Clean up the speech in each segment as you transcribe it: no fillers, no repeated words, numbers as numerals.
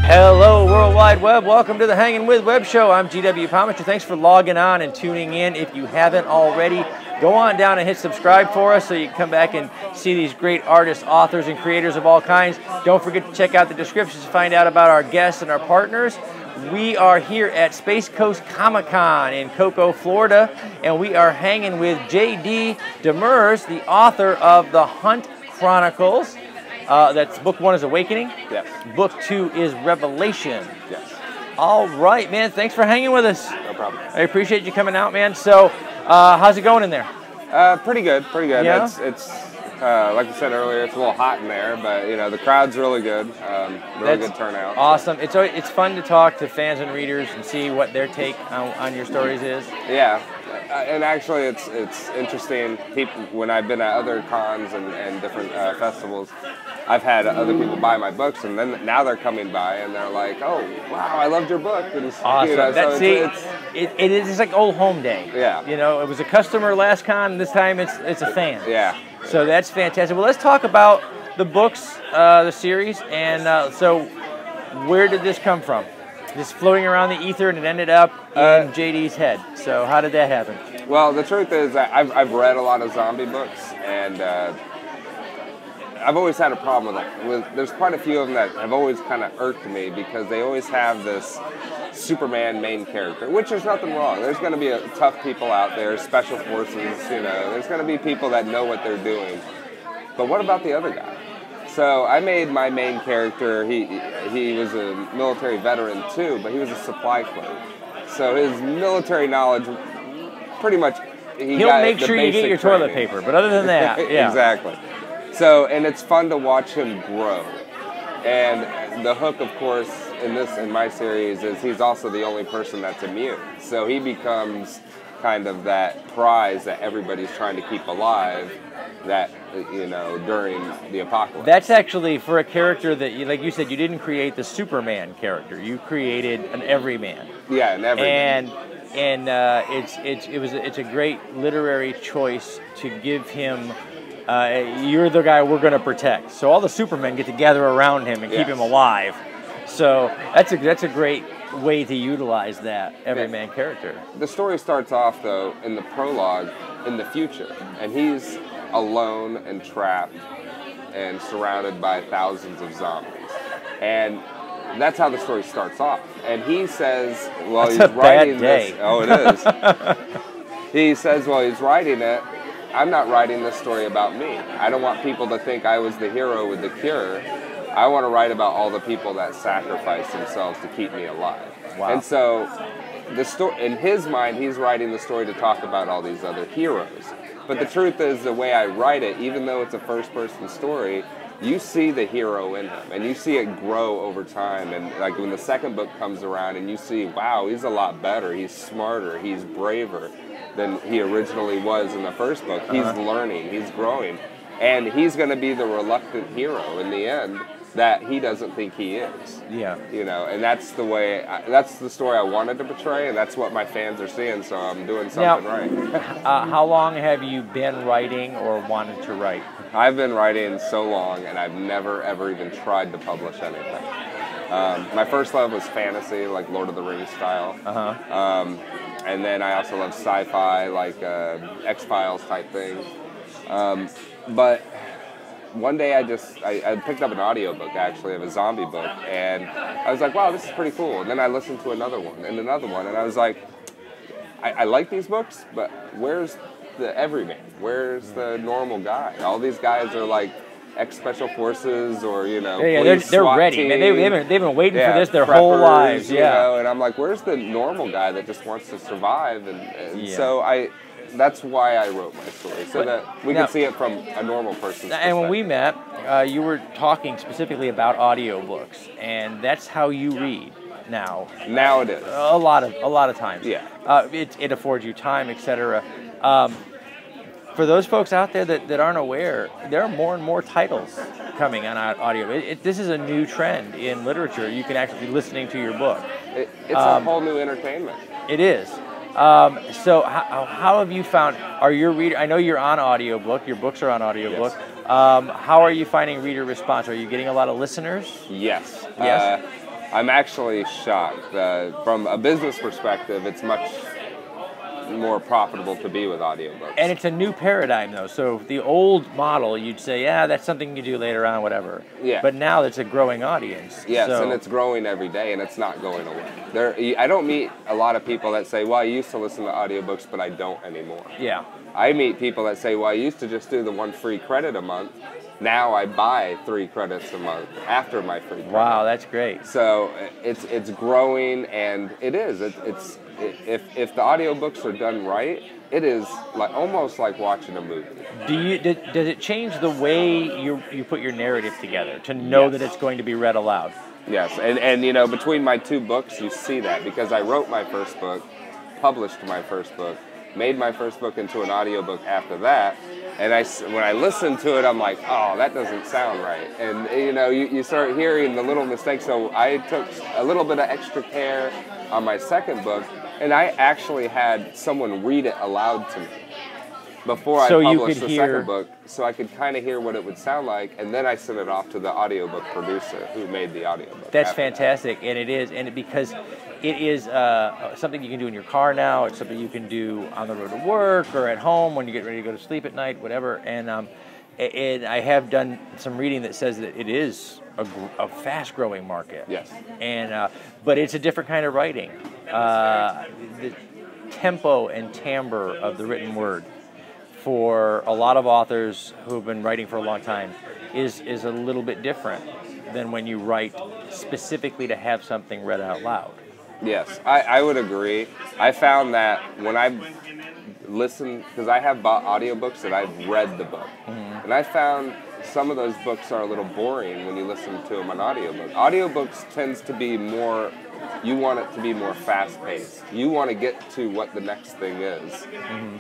Hello, World Wide Web. Welcome to the Hangin' With Web Show. I'm GW Pomichter. Thanks for logging on and tuning in. If you haven't already, go on down and hit subscribe for us so you can come back and see these great artists, authors, and creators of all kinds. Don't forget to check out the descriptions to find out about our guests and our partners. We are here at Space Coast Comic-Con in Cocoa, Florida, and we are hanging with J.D. Demers, the author of the Hunt Chronicles. That's book 1 is Awakening. Yes. Book 2 is Revelation. Yes. All right, man. Thanks for hanging with us. No problem. I appreciate you coming out, man. So, how's it going in there? Pretty good. Pretty good. Yeah? It's like I said earlier, it's a little hot in there, but you know the crowd's really good. Really good turnout. Awesome. It's fun to talk to fans and readers and see what their take on your stories is. Yeah. And actually, it's interesting. People, when I've been at other cons and different festivals, I've had other people buy my books, and then now they're coming by and they're like, "Oh, wow, I loved your book." And Awesome. You know, it is like old home day. Yeah. You know, it was a customer last con. This time it's a fan. Yeah. So that's fantastic. Well, let's talk about the books, the series, and so where did this come from? Just floating around the ether, and it ended up in JD's head. So how did that happen? Well, the truth is that I've read a lot of zombie books, and I've always had a problem with them. There's quite a few of them that have always kind of irked me because they always have this Superman main character, which there's nothing wrong. There's going to be tough people out there, special forces, you know. There's going to be people that know what they're doing. But what about the other guy? So I made my main character, he was a military veteran too, but he was a supply clerk. So his military knowledge, pretty much, he'll make sure you get your toilet paper, but other than that, yeah. Exactly. So, and it's fun to watch him grow. And the hook, of course, in my series is he's also the only person that's immune. So he becomes kind of that prize that everybody's trying to keep alive, that, you know, during the apocalypse. That's actually for a character that, like you said, you didn't create the Superman character. You created an everyman. Yeah, an everyman. And it's a great literary choice to give him. You're the guy we're going to protect. So all the Supermen get to gather around him and keep him alive. So that's a great way to utilize that everyman character. The story starts off though in the prologue in the future, and he's alone and trapped and surrounded by thousands of zombies. And that's how the story starts off. And he says, well, he's writing this. Oh, it is. He says, well, he's writing it. I'm not writing this story about me. I don't want people to think I was the hero with the cure. I want to write about all the people that sacrificed themselves to keep me alive. Wow. And so, the story, in his mind, he's writing the story to talk about all these other heroes. But the truth is, the way I write it, even though it's a first-person story, you see the hero in him, and you see it grow over time. And like when the second book comes around, and you see, wow, he's a lot better. He's smarter. He's braver than he originally was in the first book. He's learning. He's growing, and he's going to be the reluctant hero in the end that he doesn't think he is. Yeah. You know, and that's the way. That's the story I wanted to portray, and that's what my fans are seeing. So I'm doing something right. How long have you been writing or wanted to write? I've been writing so long, and I've never ever even tried to publish anything. My first love was fantasy, like Lord of the Rings style. And then I also love sci-fi, like X-Files type things. But one day I picked up an audiobook, actually, of a zombie book, and I was like, wow, this is pretty cool. And then I listened to another one, and I was like, I like these books, but where's the everyman? Where's the normal guy? All these guys are like ex-special forces or, you know, they're ready. Man, they've been waiting for this their whole lives. You know, and I'm like, where's the normal guy that just wants to survive? And so that's why I wrote my story, so that we can see it from a normal person's perspective. And when we met, you were talking specifically about audiobooks, and that's how you read. now. Now it is. A lot of times. Yeah. It affords you time, etc. For those folks out there that aren't aware, there are more and more titles coming on audio. This is a new trend in literature. You can actually be listening to your book. It's a whole new entertainment. It is. So how have you found, are your reader, I know you're on audiobook, your books are on audiobook. Yes. How are you finding reader response? Are you getting a lot of listeners? Yes. Yes? I'm actually shocked. From a business perspective, it's much more profitable to be with audiobooks. And it's a new paradigm, though. So the old model, you'd say, yeah, that's something you do later on, whatever. Yeah. But now it's a growing audience. Yes, so. and it's growing every day, and it's not going away. I don't meet a lot of people that say, well, I used to listen to audiobooks, but I don't anymore. Yeah. I meet people that say, well, I used to just do the 1 free credit a month. Now I buy 3 credits a month after my free credit. Wow, that's great. So it's growing, and it is. If the audiobooks are done right, it is almost like watching a movie. Does it change the way you put your narrative together to know that it's going to be read aloud? Yes, and between my 2 books, you see that because I wrote my first book, published my first book, made my first book into an audiobook after that, and when I listened to it, I'm like, oh, that doesn't sound right. And you start hearing the little mistakes. So I took a little bit of extra care on my second book, and I actually had someone read it aloud to me before I published the second book, so I could kind of hear what it would sound like, and then I sent it off to the audiobook producer who made the audiobook. That's fantastic, and it is, because it is something you can do in your car now. It's something you can do on the road to work or at home when you get ready to go to sleep at night, whatever. And I have done some reading that says that it is a fast-growing market. Yes. And but it's a different kind of writing. The tempo and timbre of the written word for a lot of authors who have been writing for a long time is a little bit different than when you write specifically to have something read out loud. Yes, I would agree. I found that when I listened, because I have bought audiobooks that I've read the book, and I found some of those books are a little boring when you listen to them on audiobook. Audiobooks tends to be more, you want it to be more fast-paced. You want to get to what the next thing is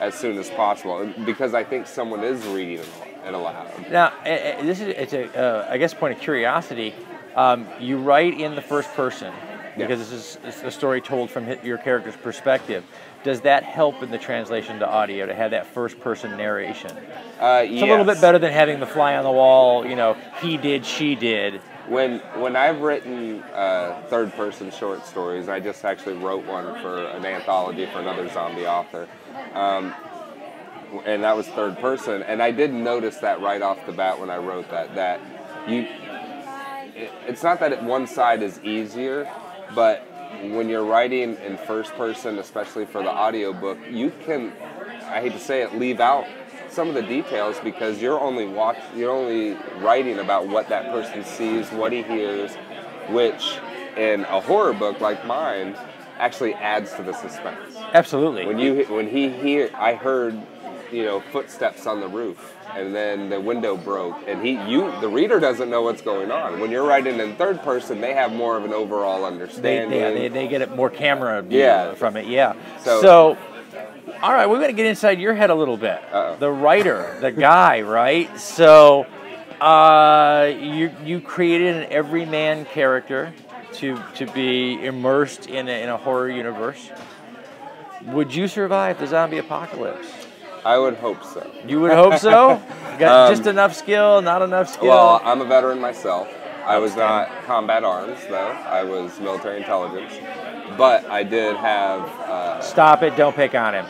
as soon as possible, because I think someone is reading it aloud. Now, it's I guess, point of curiosity. You write in the first person, because this is a story told from your character's perspective. Does that help in the translation to audio to have that first-person narration? It's a little bit better than having the fly on the wall, he did, she did. When I've written third-person short stories, I just actually wrote one for an anthology for another zombie author, and that was third person. And I did notice that right off the bat when I wrote that it's not that one side is easier, but when you're writing in first person, especially for the audiobook, you can, I hate to say it, leave out some of the details because you're only writing about what that person sees, what he hears, which in a horror book like mine actually adds to the suspense. Absolutely. I heard, footsteps on the roof, and then the window broke, and the reader doesn't know what's going on. When you're writing in third person, they have more of an overall understanding. They get more camera view from it. Yeah. So all right, we're going to get inside your head a little bit. Uh-oh. The writer, the guy, right? So you created an everyman character to be immersed in a horror universe. Would you survive the zombie apocalypse? I would hope so. You would hope so? You got just enough skill, not enough skill? Well, I'm a veteran myself. I was not combat arms, though. I was military intelligence. But I did have... Stop it. Don't pick on him.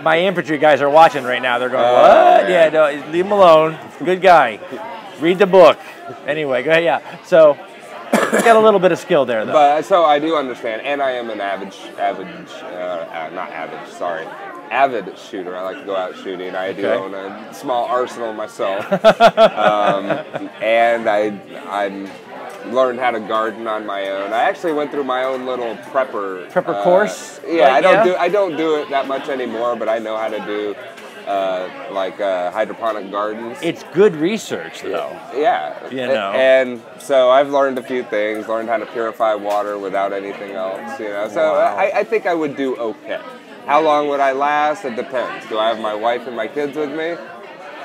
My infantry guys are watching right now. They're going, what? Yeah, no, leave him alone. Good guy. Read the book. Anyway, go ahead. Yeah. So... got a little bit of skill there, though. But so I do understand, and I am an avid shooter. I like to go out shooting. I do own a small arsenal myself, and I learned how to garden on my own. I actually went through my own little prepper course. Yeah, I don't do it that much anymore, but I know how to do hydroponic gardens. It's good research, though. Yeah. You know. And so I've learned a few things, learned how to purify water without anything else, you know. So Wow. I think I would do okay. How long would I last? It depends. Do I have my wife and my kids with me?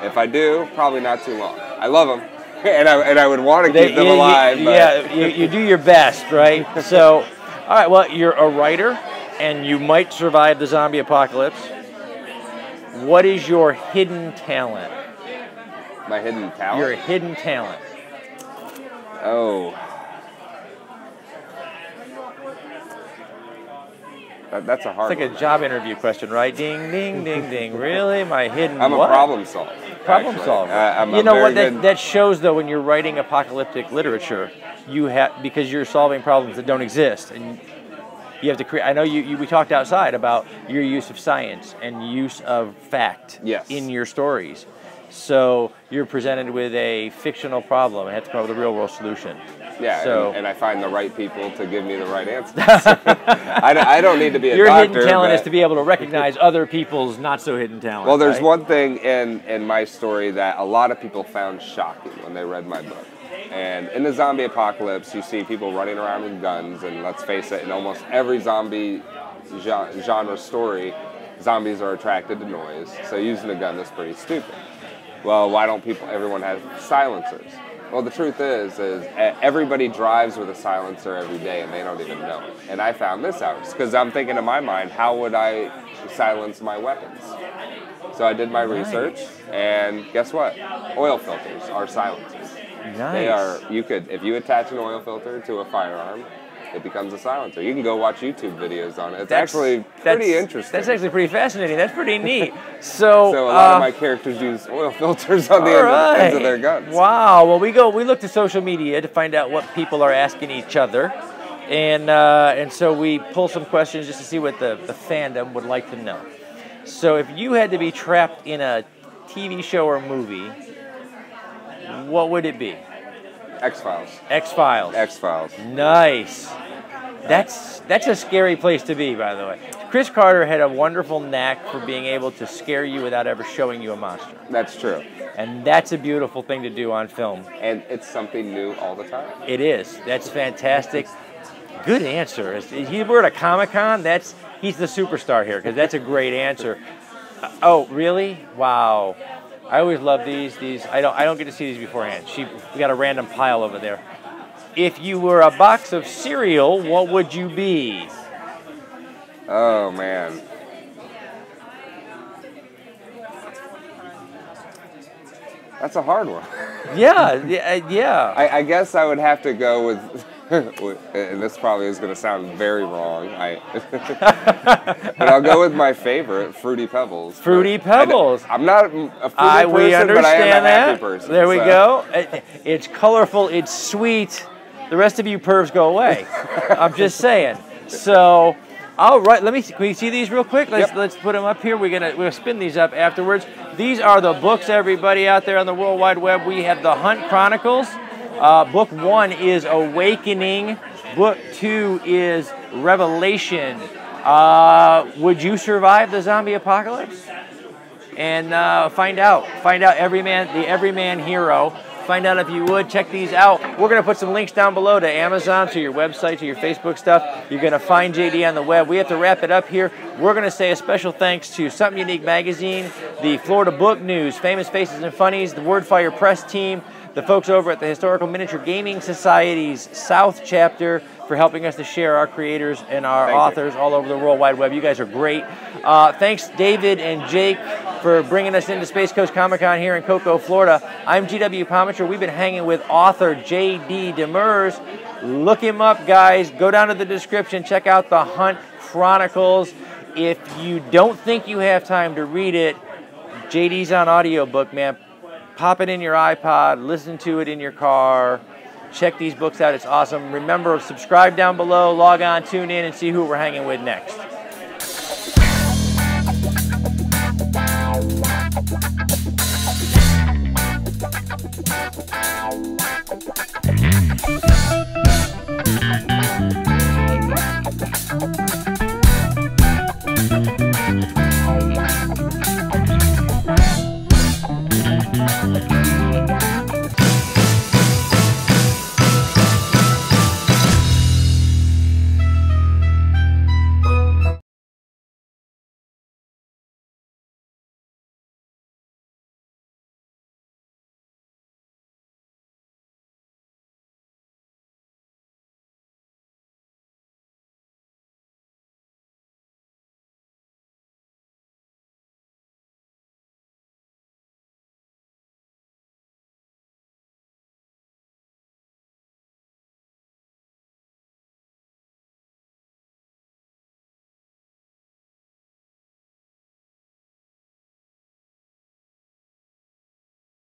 If I do, probably not too long. I love them, and I would want to keep them alive. But. You do your best, right? So, all right, well, you're a writer, and you might survive the zombie apocalypse. What is your hidden talent? My hidden talent? Your hidden talent. Oh. That's a hard one. It's like a job interview question, right? Ding, ding, ding, ding. Really? My hidden I'm what? a problem solver. Problem actually. solver. You know what? That shows, though, when you're writing apocalyptic literature, you have, because you're solving problems that don't exist, and you have to create. I know we talked outside about your use of science and use of fact in your stories. So you're presented with a fictional problem and have to come up with a real world solution. Yeah, so, and I find the right people to give me the right answers. I don't need to be a your doctor. Your hidden talent is to be able to recognize other people's not so hidden talent. Well, there's right? one thing in my story that a lot of people found shocking when they read my book. And in the zombie apocalypse, you see people running around with guns, and let's face it, in almost every zombie genre story, zombies are attracted to noise. So using a gun is pretty stupid. Well, why don't everyone have silencers? Well, the truth is everybody drives with a silencer every day and they don't even know it. And I found this out because I'm thinking in my mind, how would I silence my weapons? So I did my research, and guess what? Oil filters are silencers. Nice. They are. If you attach an oil filter to a firearm, it becomes a silencer. You can go watch YouTube videos on it. It's actually pretty interesting. That's actually pretty fascinating. That's pretty neat. So a lot of my characters use oil filters on the ends of their guns. Wow. Well, we look to social media to find out what people are asking each other, and so we pull some questions just to see what the fandom would like to know. So if you had to be trapped in a TV show or movie, what would it be? X-Files. X-Files. X-Files. Nice. That's a scary place to be, by the way. Chris Carter had a wonderful knack for being able to scare you without ever showing you a monster. That's true. And that's a beautiful thing to do on film. And it's something new all the time. It is. That's fantastic. Good answer. If he were at a Comic-Con, he's the superstar here, because that's a great answer. Oh, really? Wow. I always love these. I don't get to see these beforehand. We got a random pile over there. If you were a box of cereal, what would you be? Oh man. That's a hard one. Yeah. I guess I would have to go with, and this probably is going to sound very wrong, but I'll go with my favorite, Fruity Pebbles. Fruity Pebbles. I'm not a fruity person, but I am a happy person. There we go. It's colorful, it's sweet. The rest of you pervs go away. I'm just saying. So, all right, can we see these real quick? Let's put them up here. We'll spin these up afterwards. These are the books, everybody out there on the World Wide Web. We have the Hunt Chronicles. Book 1 is Awakening. Book 2 is Revelation. Would you survive the zombie apocalypse? And find out the everyman hero. Find out if you would. Check these out. We're going to put some links down below to Amazon, to your website, to your Facebook stuff. You're going to find JD on the web. We have to wrap it up here. We're going to say a special thanks to Something Unique Magazine, the Florida Book News, Famous Faces and Funnies, the Wordfire Press team, the folks over at the Historical Miniature Gaming Society's South Chapter for helping us to share our creators and our authors all over the World Wide Web. You guys are great. Thanks, David and Jake, for bringing us into Space Coast Comic-Con here in Cocoa, Florida. I'm GW Pomichter. We've been hanging with author J.D. Demers. Look him up, guys. Go down to the description. Check out the Hunt Chronicles. If you don't think you have time to read it, JD's on audiobook, man. Pop it in your iPod, listen to it in your car. Check these books out. It's awesome. Remember, subscribe down below, log on, tune in, and see who we're hanging with next.